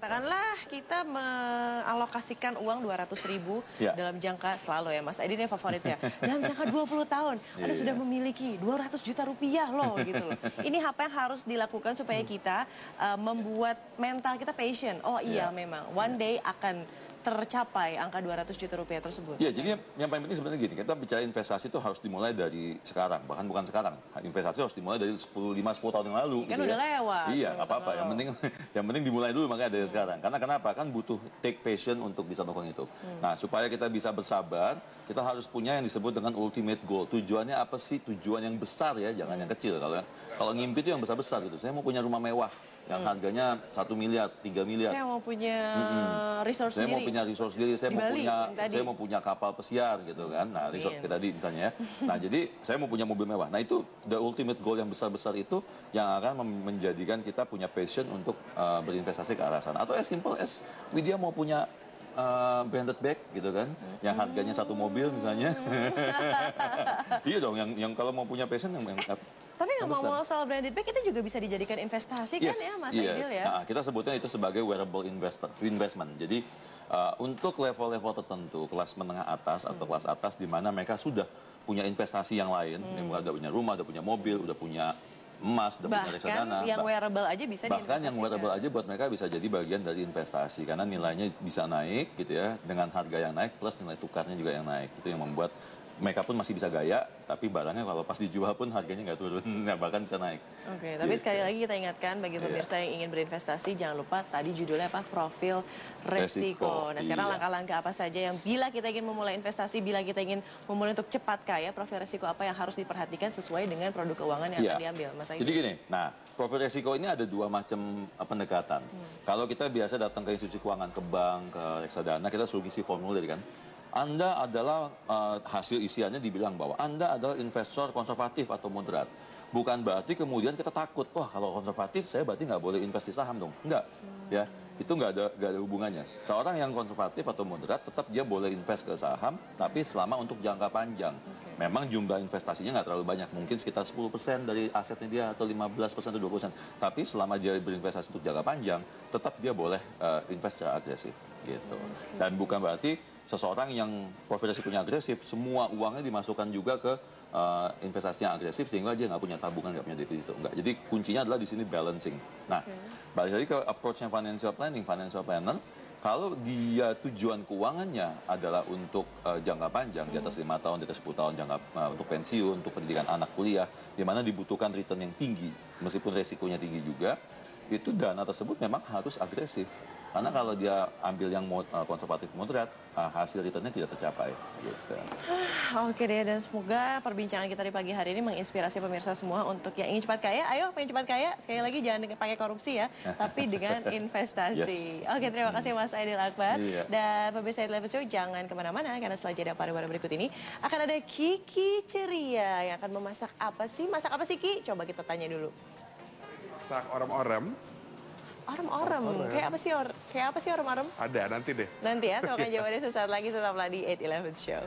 Katakanlah kita mengalokasikan uang 200.000 dalam jangka selalu ya Mas Edi ini favoritnya. Dalam jangka 20 tahun Anda sudah memiliki 200 juta rupiah loh gitu loh. Ini apa yang harus dilakukan supaya kita membuat mental kita passion. Oh iya memang one day akan tercapai angka 200 juta rupiah tersebut. Iya, jadi yang paling penting sebenarnya gini, kita bicara investasi itu harus dimulai dari sekarang, bahkan bukan sekarang. Investasi harus dimulai dari 5-10 tahun yang lalu. Kan udah lewat. Iya, nggak apa-apa. Yang penting dimulai dulu makanya dari sekarang. Karena kenapa? Kan butuh take passion untuk bisa melakukan itu. Nah, supaya kita bisa bersabar, kita harus punya yang disebut dengan ultimate goal. Tujuannya apa sih? Tujuan yang besar ya, jangan yang kecil. Kalau ngimpi itu yang besar-besar gitu. Saya mau punya rumah mewah yang harganya 1 miliar, 3 miliar. Saya mau punya resource sendiri. Saya mau punya resource sendiri, saya mau punya kapal pesiar gitu kan. Nah, resort kita tadi misalnya ya. Nah, jadi saya mau punya mobil mewah. Nah, itu the ultimate goal yang besar-besar itu yang akan menjadikan kita punya passion untuk berinvestasi ke arah sana. Atau as simple as Widya mau punya branded bag gitu kan, yang harganya satu mobil misalnya. Iya dong, yang kalau mau punya passion yang tapi ngomong soal branded bag itu juga bisa dijadikan investasi kan ya Mas Aidil ya? Nah, kita sebutnya itu sebagai wearable investment. Jadi untuk level-level tertentu, kelas menengah atas atau kelas atas di mana mereka sudah punya investasi yang lain, udah punya rumah, udah punya mobil, udah punya emas, udah punya reksadana. Bahkan yang wearable aja bisa diinvestasikan. Bahkan yang wearable aja buat mereka bisa jadi bagian dari investasi karena nilainya bisa naik gitu ya, dengan harga yang naik plus nilai tukarnya juga yang naik. Itu yang membuat mereka pun masih bisa gaya, tapi barangnya kalau pas dijual pun harganya nggak turun, bahkan bisa naik. Oke, tapi sekali lagi kita ingatkan bagi pemirsa yang ingin berinvestasi, jangan lupa tadi judulnya apa? Profil resiko. Nah, sekarang langkah-langkah apa saja yang bila kita ingin memulai investasi, bila kita ingin memulai untuk cepat kaya, profil resiko apa yang harus diperhatikan sesuai dengan produk keuangan yang akan diambil, Mas Aidil? Jadi gini, nah profil resiko ini ada dua macam pendekatan. Kalau kita biasa datang ke institusi keuangan, ke bank, ke reksadana, kita suruh isi formulir kan. Anda adalah hasil isiannya dibilang bahwa Anda adalah investor konservatif atau moderat. Bukan berarti kemudian kita takut, wah kalau konservatif saya berarti nggak boleh investasi saham dong. Enggak, ya itu nggak ada hubungannya. Seorang yang konservatif atau moderat tetap dia boleh invest ke saham, tapi selama untuk jangka panjang. Memang jumlah investasinya nggak terlalu banyak, mungkin sekitar 10% dari asetnya dia atau 15% atau 20%. Tapi selama dia berinvestasi untuk jangka panjang, tetap dia boleh invest secara agresif gitu. Dan bukan berarti seseorang yang profil resikonya agresif, semua uangnya dimasukkan juga ke investasi yang agresif sehingga dia nggak punya tabungan, nggak punya deposito. Enggak. Jadi kuncinya adalah di sini balancing. Nah, balik lagi ke approach-nya financial planner, kalau dia tujuan keuangannya adalah untuk jangka panjang, di atas 5 tahun, di atas 10 tahun, untuk pensiun, untuk pendidikan anak kuliah, di mana dibutuhkan return yang tinggi, meskipun resikonya tinggi juga, itu dana tersebut memang harus agresif. Karena kalau dia ambil yang konservatif moderat, hasil returnnya tidak tercapai. Gitu. Oke deh, dan semoga perbincangan kita di pagi hari ini menginspirasi pemirsa semua untuk yang ingin cepat kaya. Ayo, pengen cepat kaya. Sekali lagi jangan pakai korupsi ya, tapi dengan investasi. Oke, terima kasih Mas Aidil Akbar. Dan pemirsa Live Show jangan kemana-mana karena setelah jeda pariwara berikut ini akan ada Kiki Ceria yang akan memasak apa sih? Masak apa sih Ki? Coba kita tanya dulu. Masak orem-orem. Orem-orem, kayak apa sih orem-orem? Ada, nanti deh. Nanti ya, tolong jawabannya sesaat lagi, tetaplah di 8-11 Show.